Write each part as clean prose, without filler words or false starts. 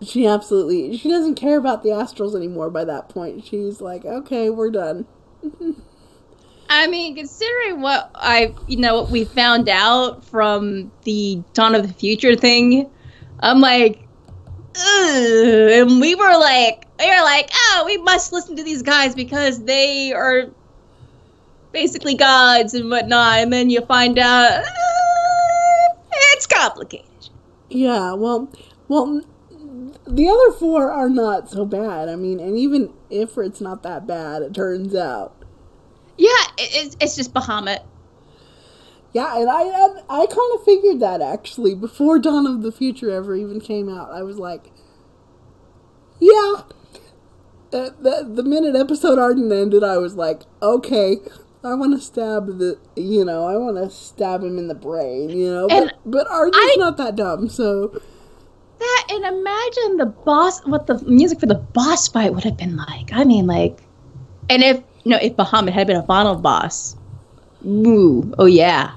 She absolutely, she doesn't care about the Astrals anymore by that point. She's like, okay, we're done. I mean, considering what we found out from the Dawn of the Future thing, I'm like, ugh. And we were like, oh, we must listen to these guys because they are basically gods and whatnot. And then you find out it's complicated. Yeah, well, the other four are not so bad. I mean, and even if it's not that bad, it turns out. Yeah, it's just Bahamut. Yeah, and I kind of figured that, actually, before Dawn of the Future ever even came out. I was like, yeah. The minute episode Arden ended, I was like, okay, I want to stab I want to stab him in the brain, But Arden's not that dumb, so... That, and imagine what the music for the boss fight would have been like. I mean, like... And if Bahamut had been a final boss... Ooh, oh yeah.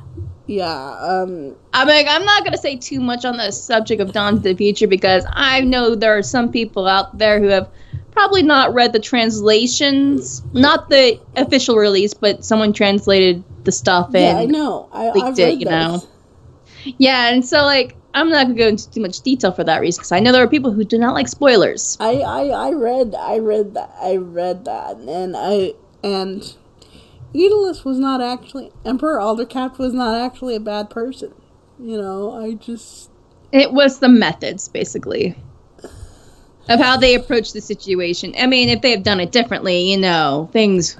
Yeah, I'm not gonna say too much on the subject of Dawn of the Future because I know there are some people out there who have probably not read the translations, not the official release, but someone translated the stuff and yeah, I know. I've read those. Yeah, and so like I'm not gonna go into too much detail for that reason because I know there are people who do not like spoilers. I read that, and Aeolus was not actually... Emperor Aldercapt was not actually a bad person. It was the methods, basically, of how they approached the situation. I mean, if they had done it differently, things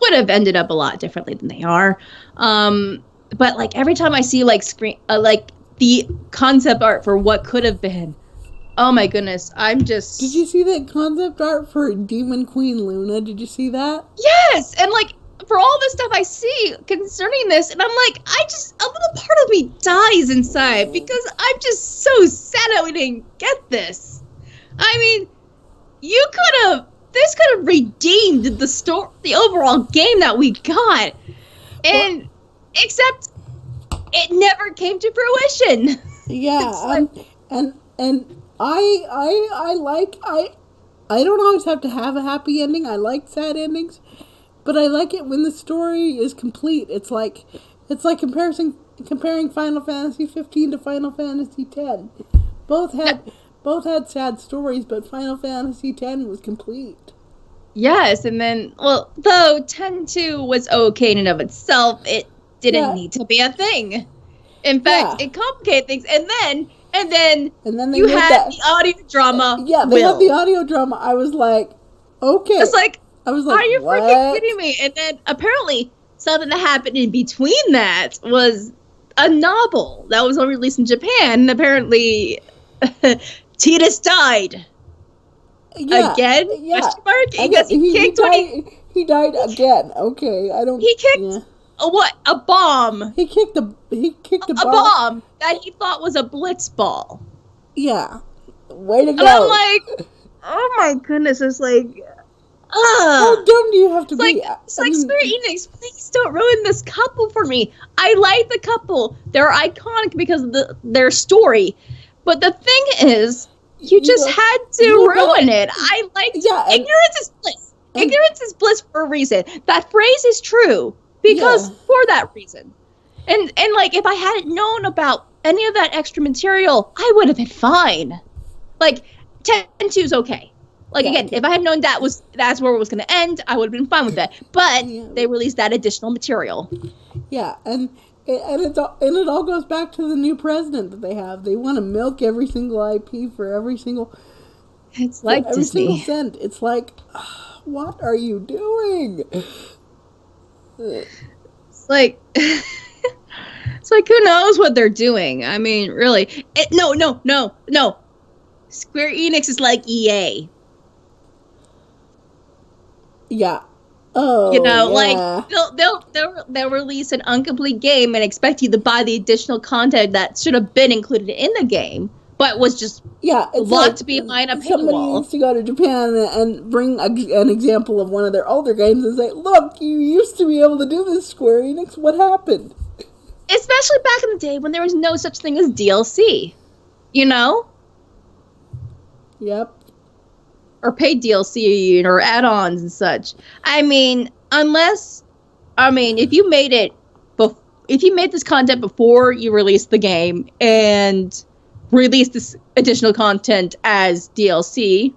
would have ended up a lot differently than they are. But, like, every time I see, like, the concept art for what could have been, oh my goodness, I'm just... Did you see that concept art for Demon Queen Luna? Did you see that? Yes! And, like... For all the stuff I see concerning this, and I'm like, a little part of me dies inside because I'm just so sad that we didn't get this. I mean, this could have redeemed the overall game that we got, and except it never came to fruition. Yeah, and I don't always have to have a happy ending. I like sad endings. But I like it when the story is complete. It's like comparing Final Fantasy 15 to Final Fantasy 10. Both had sad stories, but Final Fantasy 10 was complete. Yes, and then though 10-2 was okay in and of itself, it didn't need to be a thing. In fact, it complicated things, and then you had the audio drama. They had the audio drama. I was like, okay. It's like, I was like, are you what? freaking kidding me? And then apparently something that happened in between that was a novel that was released in Japan. And apparently Tidus died. Yeah, again? Yeah. Question mark? Because he died again. Okay, I don't... He kicked a bomb. He kicked a bomb that he thought was a blitz ball. Yeah. Way to go. And I'm like, oh my goodness, it's like... How dumb do you have to be? It's like, Square Enix, please don't ruin this couple for me. I like the couple. They're iconic because of their story. But the thing is, you just had to ruin it. Ignorance is bliss. Ignorance is bliss for a reason. That phrase is true because for that reason. And like, if I hadn't known about any of that extra material, I would have been fine. Like, 10-2 is okay. Like, again, if I had known that's where it was going to end, I would have been fine with that. But they released that additional material. Yeah, and it all goes back to the new president that they have. They want to milk every single IP for every single... It's like every Disney. single cent. It's like, what are you doing? It's like... It's like, who knows what they're doing? I mean, really. No. Square Enix is like EA. Yeah. Oh, like they'll release an incomplete game and expect you to buy the additional content that should have been included in the game, but was just locked behind a paywall. Somebody needs to go to Japan and bring an example of one of their older games and say, "Look, you used to be able to do this, Square Enix. What happened?" Especially back in the day when there was no such thing as DLC, Yep. Or paid DLC or add-ons and such. I mean, if you made it, if you made this content before you released the game and released this additional content as DLC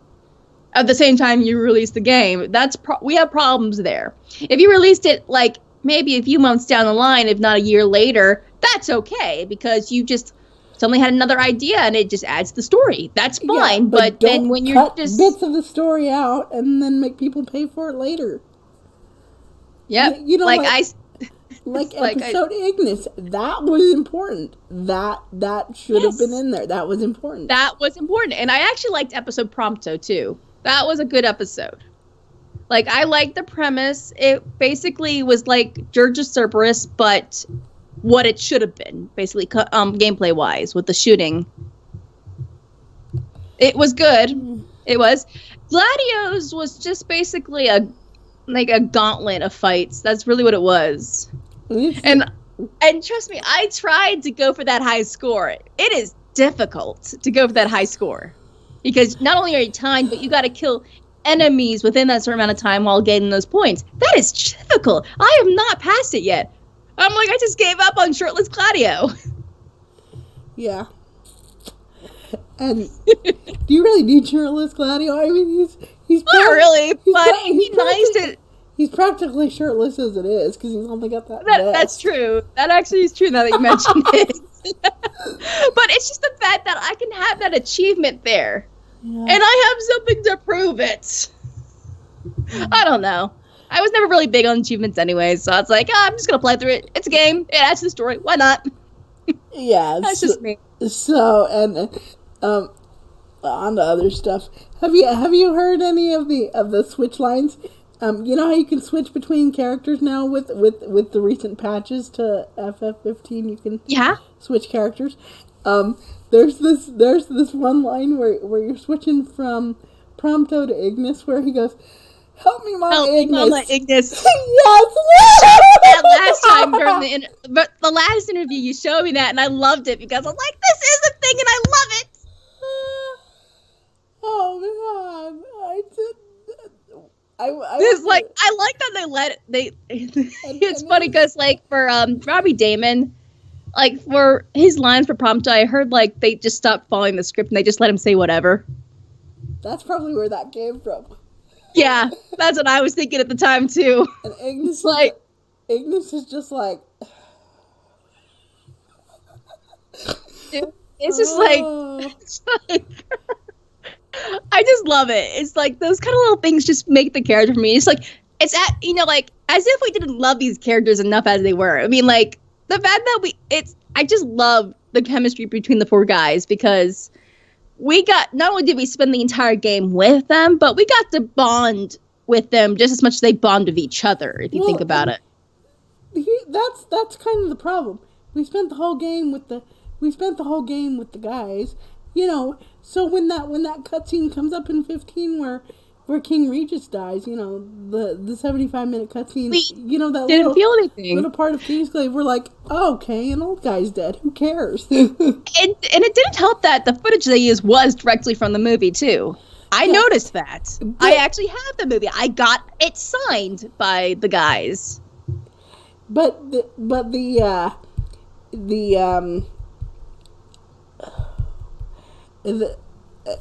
at the same time you released the game, we have problems there. If you released it like maybe a few months down the line, if not a year later, that's okay because you just suddenly had another idea and it just adds to the story. That's fine, yeah, but then when you're just bits of the story out and then make people pay for it later. Yep. You know, like episode Ignis, that was important. That should have been in there. That was important. That was important, and I actually liked episode Prompto too. That was a good episode. Like, I liked the premise. It basically was like Dirge of Cerberus, but what it should have been, basically, gameplay wise, with the shooting. It was good. It was. Gladios was just basically a gauntlet of fights. That's really what it was. And trust me, I tried to go for that high score. It is difficult to go for that high score because not only are you timed, but you got to kill enemies within that certain amount of time while getting those points. That is difficult. I have not passed it yet. I'm like, I just gave up on shirtless Gladio. Yeah. And do you really need shirtless Gladio? I mean, he's not really, but he's nice to. He's practically shirtless as it is because he's only got that. That's true. That actually is true now that you mentioned it. But it's just the fact that I can have that achievement there, and I have something to prove it. I don't know. I was never really big on achievements anyway, so I was like, I'm just gonna play through it. It's a game. It adds to the story. Why not? Yeah, that's just me. So, and on to other stuff. Have you heard any of the Switch lines? You know how you can switch between characters now with the recent patches to FF15. You can switch characters. There's this one line where you're switching from Prompto to Ignis, where he goes, "Help me, Mama Ignis." Yes. That last time during the last interview, you showed me that, and I loved it because I'm like, this is a thing, and I love it. Oh man, I did. I like that they let it. It's funny because like for Robbie Damon, like for his lines for Prompto, I heard like they just stopped following the script and they just let him say whatever. That's probably where that came from. Yeah, that's what I was thinking at the time too. And Ignis is just like. It's just like. I just love it. It's like those kind of little things just make the character for me. It's like as if we didn't love these characters enough as they were. I mean, like the fact that I just love the chemistry between the four guys because we got not only did we spend the entire game with them, but we got to bond with them just as much as they bond with each other. If you think about it, that's kind of the problem. We spent the whole game with the guys. You know, so when that cutscene comes up in 15 where King Regis dies, you know, the 75-minute cutscene, you know, that didn't feel anything. Little part of Kingsglaive, we're like, oh, okay, an old guy's dead. Who cares? and it didn't help that the footage they used was directly from the movie too. I noticed that. I actually have the movie. I got it signed by the guys. But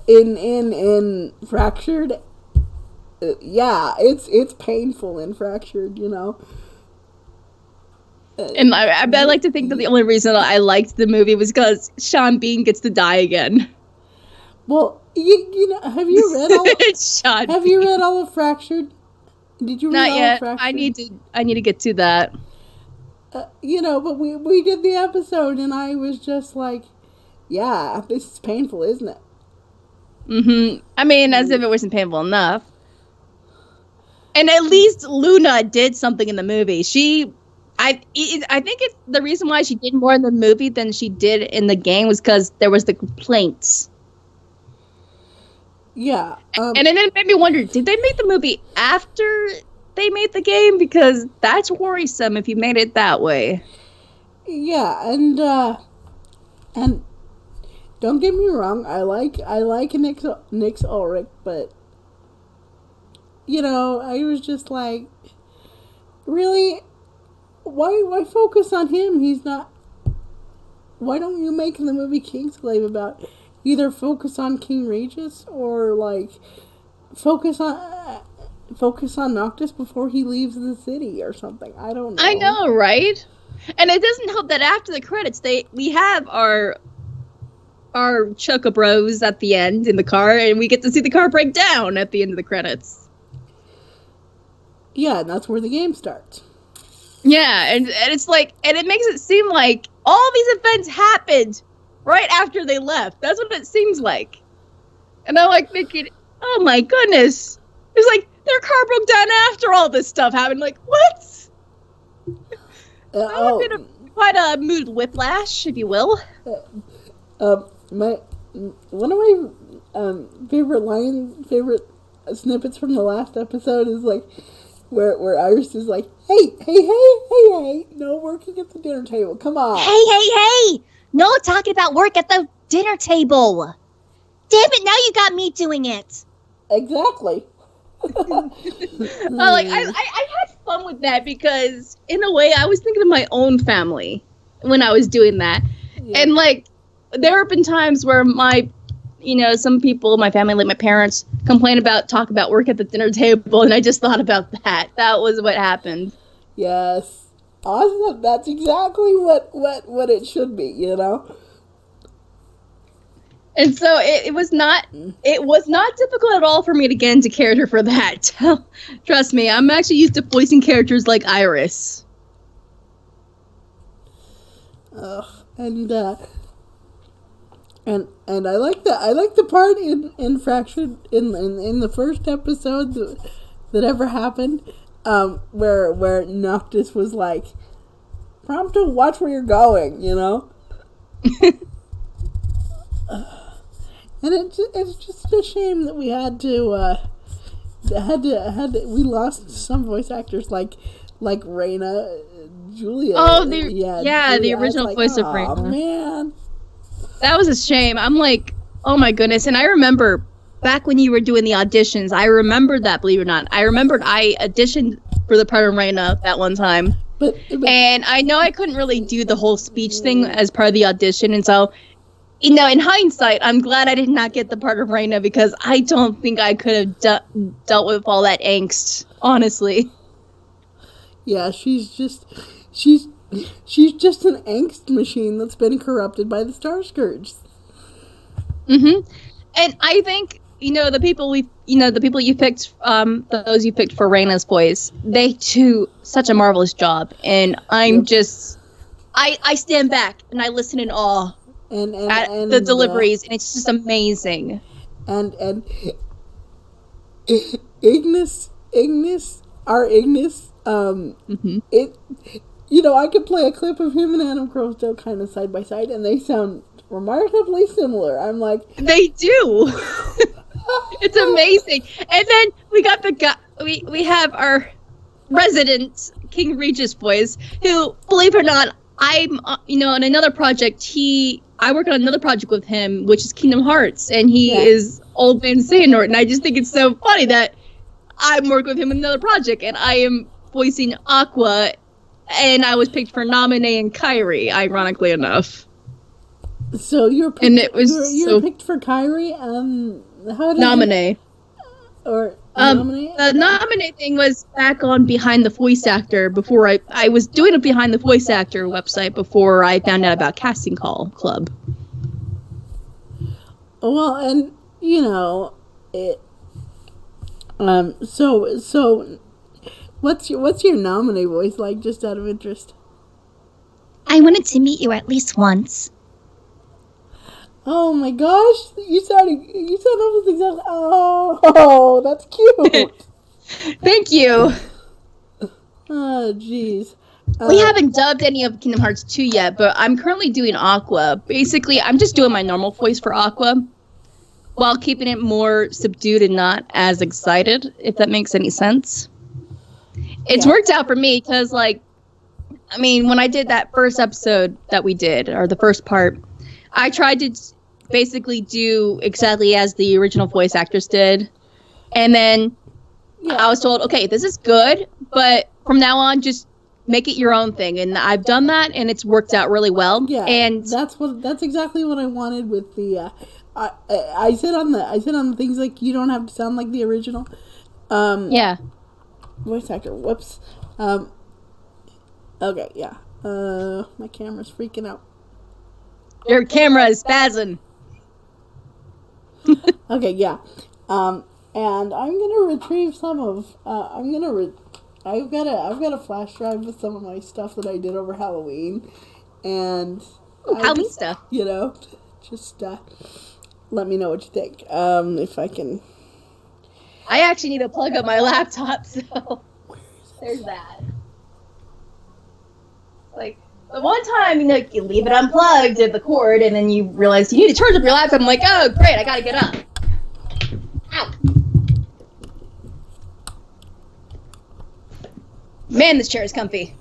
in Fractured, it's painful in Fractured, you know. And I like to think that the only reason I liked the movie was because Sean Bean gets to die again. Well, you know, have you read all of Fractured? Did you read Not all yet. of Fractured? I need to get to that. You know, but we did the episode, and I was just like, yeah, this is painful, isn't it? Mm-hmm. I mean, as if it wasn't painful enough. And at least Luna did something in the movie. I think it's the reason why she did more in the movie than she did in the game was because there was the complaints. Yeah. And then it made me wonder, did they make the movie after they made the game? Because that's worrisome if you made it that way. Yeah, and don't get me wrong. I like Nick's Ulrich, but you know, I was just like, really, why focus on him? He's not. Why don't you make the movie Kingsglaive about either focus on King Regis or like focus on Noctis before he leaves the city or something? I don't know. I know, right? And it doesn't help that after the credits, we have our Choco Bros at the end in the car, and we get to see the car break down at the end of the credits. Yeah, and that's where the game starts. Yeah, and it's like, and it makes it seem like all these events happened right after they left. That's what it seems like. And I'm like thinking, oh my goodness. It's like their car broke down after all this stuff happened. Like, what? That would have been quite a mood whiplash, if you will. One of my favorite snippets from the last episode is like where Iris is like, hey, no working at the dinner table. Come on. Hey. No talking about work at the dinner table. Damn it, now you got me doing it. Exactly. I had fun with that because, in a way, I was thinking of my own family when I was doing that. Yeah. And, like, there have been times where some people, my family, like my parents, talk about work at the dinner table, and I just thought about that. That was what happened. Yes. Awesome. That's exactly what it should be, you know? And so it was not difficult at all for me to get into character for that. Trust me, I'm actually used to voicing characters like Iris. And I like that. I like the part in Fractured in the first episode that ever happened, where Noctis was like, "Prompto, watch where you're going," you know. And it's just a shame that we had to we lost some voice actors like Raina, Julia. Oh, the original voice of Raina. Oh man. That was a shame. I'm like, oh my goodness. And I remember back when you were doing the auditions, I remembered that, believe it or not. I remembered I auditioned for the part of Raina that one time. And I know I couldn't really do the whole speech thing as part of the audition. And so, in hindsight, I'm glad I did not get the part of Raina because I don't think I could have dealt with all that angst, honestly. Yeah, she's just an angst machine that's been corrupted by the Star Scourge. Mm-hmm. And I think, the people you picked, those you picked for Raina's voice, they do such a marvelous job. And I'm just, I stand back and I listen in awe at the deliveries, and it's just amazing. And Ignis, mm-hmm. I could play a clip of him and Adam Crowsdale kind of side by side, and they sound remarkably similar. I'm like, they do. It's amazing. And then we got the guy. We have our resident King Regis voice, who, believe it or not, I'm on another project. I work on another project with him, which is Kingdom Hearts, and he is Old Man Xehanort, and I just think it's so funny that I'm working with him in another project, and I am voicing Aqua, and I was picked for Naminé and Kairi, ironically enough. So you're picked, and it was you're picked for Kairi. How did Naminé. Naminé? The Naminé thing was back on Behind the Voice Actor before I was doing a Behind the Voice Actor website before I found out about Casting Call Club. Well, and it. So, what's your Naminé voice like? Just out of interest. I wanted to meet you at least once. Oh my gosh, you sound almost exactly. Oh, that's cute. Thank you. Oh, jeez. We haven't dubbed any of Kingdom Hearts 2 yet, but I'm currently doing Aqua. Basically, I'm just doing my normal voice for Aqua, while keeping it more subdued and not as excited, if that makes any sense. It's worked out for me, because, when I did that first episode that we did, or the first part, I tried to basically do exactly as the original voice actress did. And then I was told, okay, this is good, but from now on, just make it your own thing. And I've done that, and it's worked out really well. Yeah, and that's exactly what I wanted with the. I said on the things like you don't have to sound like the original. Yeah. Voice actor. Whoops. Okay. Yeah. My camera's freaking out. Your camera is spazzing. Okay. Yeah. And I'm gonna retrieve some of. I've got a flash drive with some of my stuff that I did over Halloween, and Halloween stuff. You know, just let me know what you think. If I can. I actually need to plug up my laptop, so there's that. Like, the one time, you leave it unplugged at the cord, and then you realize you need to charge up your laptop. I'm like, oh, great, I gotta get up. Ow. Man, this chair is comfy.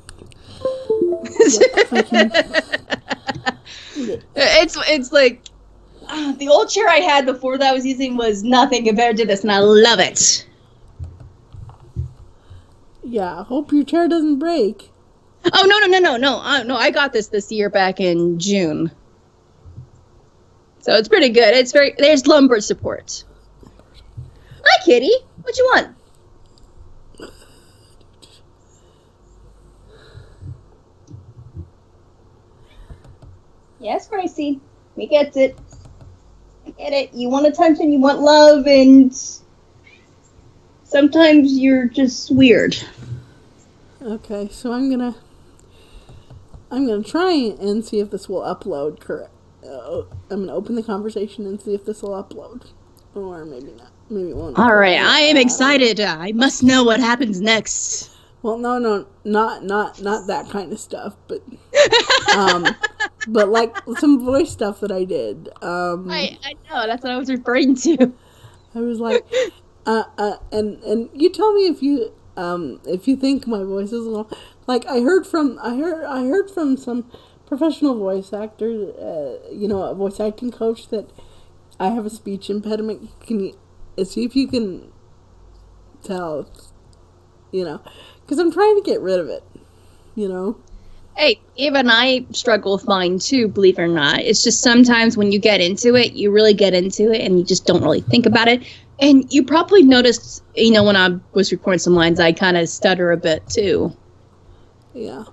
It's like the old chair I had before that I was using was nothing compared to this, and I love it. Yeah, hope your chair doesn't break. Oh no! I got this year back in June, so it's pretty good. There's lumbar support. Hi, kitty. What you want? Yes, Gracie. We get it. I get it. You want attention, you want love, and sometimes you're just weird. Okay, so I'm gonna try and see if this will upload correct. I'm gonna open the conversation and see if this will upload, or maybe not. Maybe it won't. All right, I am excited. I must know what happens next. Well, no, not that kind of stuff, but but like some voice stuff that I did. I know, that's what I was referring to. I was like, and you tell me if you think my voice is a little like I heard from some professional voice actor, a voice acting coach, that I have a speech impediment. Can you see if you can tell? Because I'm trying to get rid of it. Hey, even I struggle with mine too, believe it or not. It's just sometimes when you get into it, you really get into it and you just don't really think about it. And you probably noticed, when I was recording some lines, I kind of stutter a bit too. Yeah.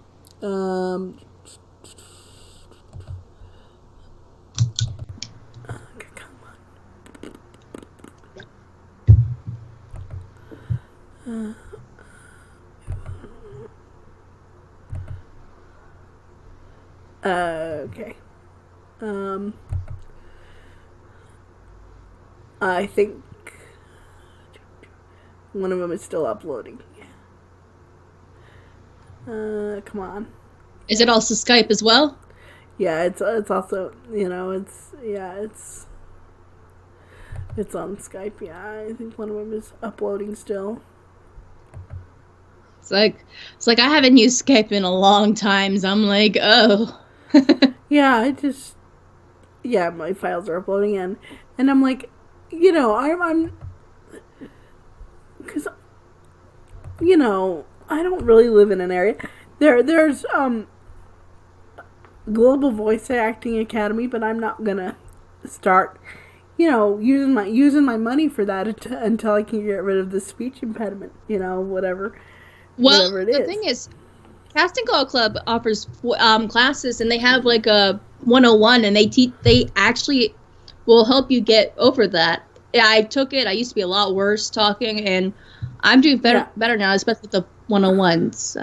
Okay. I think one of them is still uploading. Come on. Is it also Skype as well? Yeah, it's also, it's on Skype. Yeah, I think one of them is uploading still. It's like I haven't used Skype in a long time, so I'm like, oh. Yeah, my files are uploading and I'm like, I'm because I don't really live in an area. There's Global Voice Acting Academy, but I'm not gonna start using my money for that until I can get rid of the speech impediment. Whatever. Well, whatever it is. The thing is, Casting Call Club offers classes, and they have like a 101, and they actually will help you get over that. I took it. I used to be a lot worse talking, and I'm doing better now, especially with the 101s.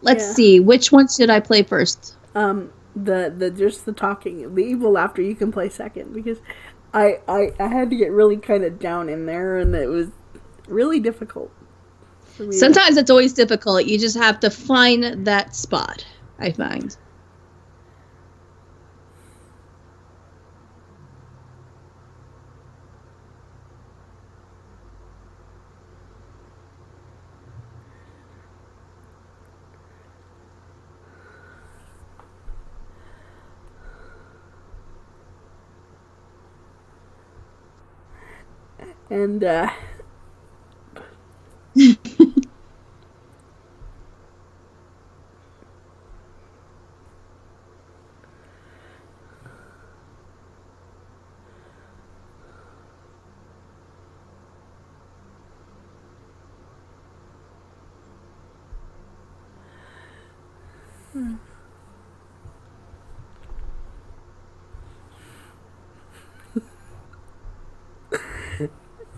Let's see, which one should I play first? The just the talking, the evil laughter you can play second, because I had to get really kind of down in there, and it was really difficult. Sometimes it's always difficult. You just have to find that spot, I find.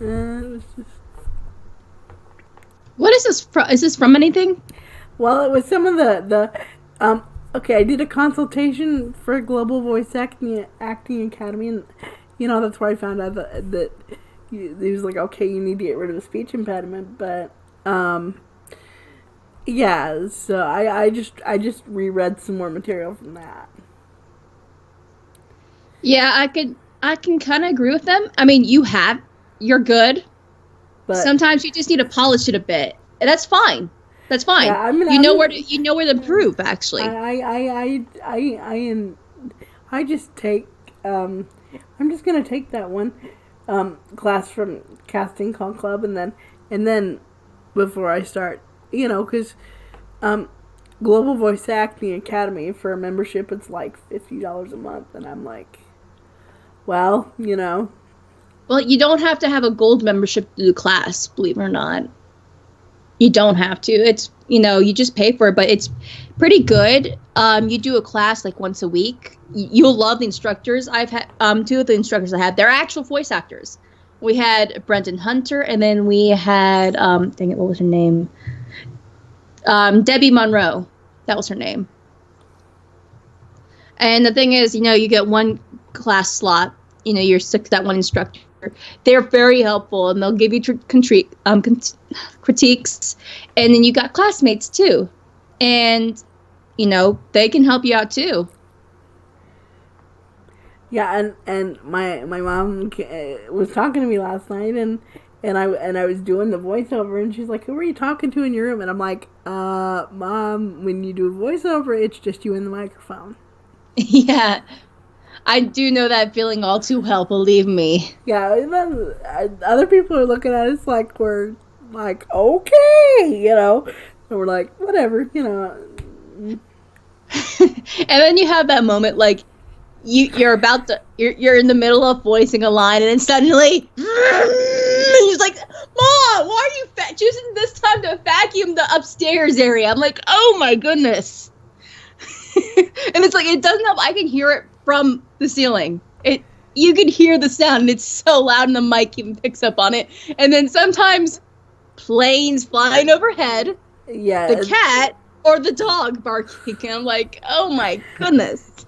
And it was just, What is this from? Is this from anything? well, it was some of the okay, I did a consultation for Global Voice Acting Academy, and that's where I found out that he was like, okay, you need to get rid of the speech impediment, but yeah, so I just reread some more material from that. Yeah, I can kind of agree with them. I mean, you're good. But Sometimes you just need to polish it a bit. And that's fine. That's fine. yeah, I mean, you know where to improve, actually. I just take I'm just gonna take that one class from Casting Call Club, and then before I start, because Global Voice Acting Academy, for a membership, it's like $50 a month, and I'm like, well, Well, you don't have to have a gold membership to do class, believe it or not. You don't have to. It's, you just pay for it, but it's pretty good. You do a class like once a week. You'll love the instructors. I've had two of the instructors I had. They're actual voice actors. We had Brendan Hunter, and then we had, dang it, what was her name? Debbie Monroe. That was her name. And the thing is, you get one class slot. You're stuck to that one instructor. They're very helpful, and they'll give you critiques. And then you got classmates too, and they can help you out too. Yeah, and my mom was talking to me last night, and I was doing the voiceover, and she's like, "Who are you talking to in your room?" And I'm like, Mom, when you do a voiceover, it's just you and the microphone." Yeah. I do know that feeling all too well, believe me. Yeah, and then other people are looking at us like we're like, okay, and we're like, whatever, And then you have that moment, like, you're about to, you're in the middle of voicing a line, and then suddenly, and he's like, "Mom, why are you choosing this time to vacuum the upstairs area?" I'm like, oh my goodness. And it's like, it doesn't help. I can hear it from the ceiling. You can hear the sound, and it's so loud, and the mic even picks up on it. And then sometimes planes flying overhead, yeah, the cat or the dog barking. And I'm like, oh my goodness.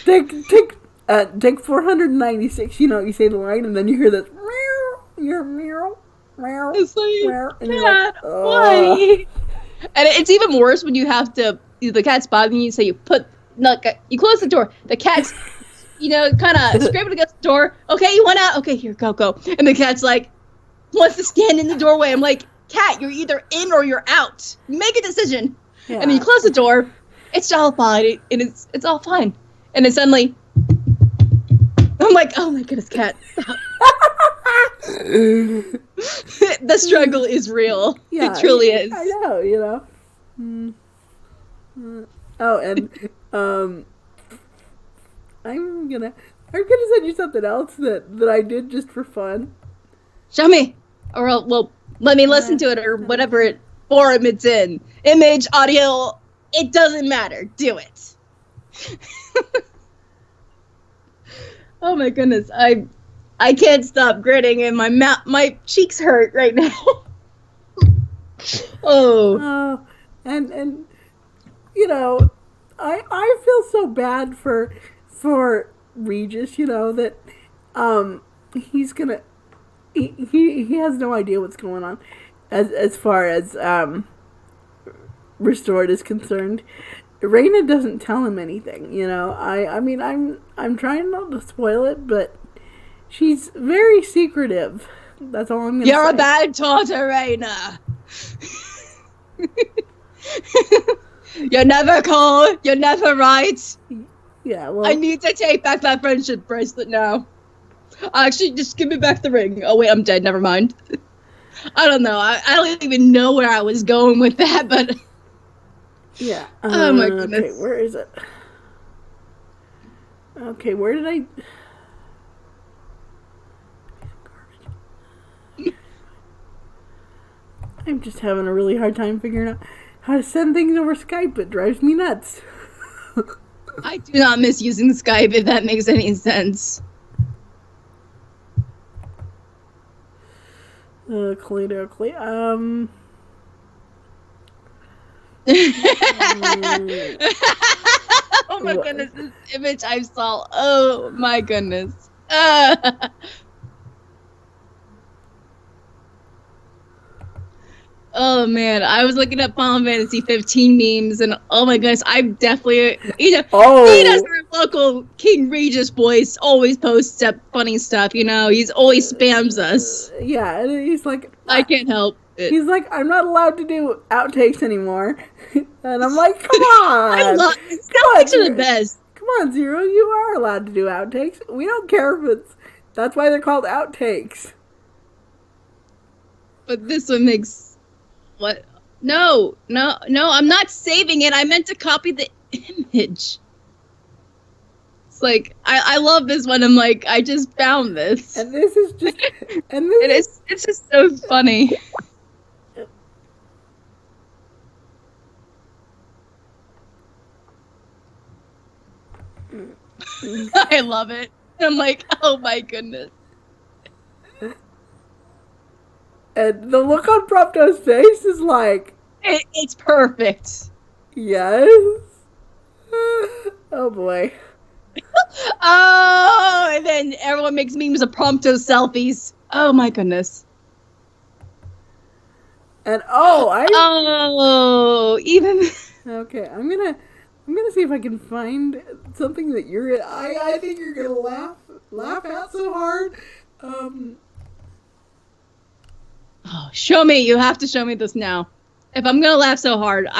take 496. You say the line, and then you hear this meow, meow, meow, It's like, meow, and you're cat, like, why? And it's even worse when you have to. The cat's bothering you, so you you close the door. The cat's, kind of scraping against the door. Okay, you went out. Okay, here, go. And the cat's like, wants to stand in the doorway. I'm like, cat, you're either in or you're out. Make a decision. yeah. And then you close the door. It's all fine. And it's all fine. And then suddenly, I'm like, oh my goodness, cat, stop. The struggle is real. Yeah, it truly is. I know, Oh, and I'm gonna send you something else that I did just for fun. Show me, or well, let me listen to it, or whatever forum it's in. Image, audio, it doesn't matter. Do it. Oh my goodness, I can't stop grinning, and my cheeks hurt right now. Oh, and I feel so bad for Regis, that he's gonna he has no idea what's going on as far as Restored is concerned. Raina doesn't tell him anything, I mean I'm trying not to spoil it, but she's very secretive. That's all I'm gonna say. You're a bad daughter, Raina. You're never cool. You're never right. Yeah, well, I need to take back that friendship bracelet now. Actually, just give me back the ring. Oh wait, I'm dead. Never mind. I don't know. I don't even know where I was going with that, but Yeah. Oh my goodness. Okay, where is it? Okay, where did I... I'm just having a really hard time figuring out how to send things over Skype. It drives me nuts. I do not miss using Skype, if that makes any sense. Clean. Oh my goodness, this image I saw. Oh my goodness. Oh man, I was looking at Final Fantasy 15 memes, and oh my goodness, I'm definitely, he does our local King Regis voice, always posts up funny stuff, you know, he's always spams us. Yeah, and he's like... I can't help it. He's like, I'm not allowed to do outtakes anymore. And I'm like, come on! Outtakes are the best. Come on, Zero, you are allowed to do outtakes. We don't care if it's... That's why they're called outtakes. But this one makes... What? No, I'm not saving it. I meant to copy the image. It's like, I love this one. I'm like, I just found this. And this is just... And this it's just so funny. I love it. I'm like, oh my goodness. And the look on Prompto's face is like... It's perfect. Yes. Oh boy. Oh, and then everyone makes memes of Prompto selfies. Oh my goodness. And even... Okay, I'm gonna see if I can find something that you're... I think you're gonna laugh out so hard. Oh, show me. You have to show me this now. If I'm gonna laugh so hard,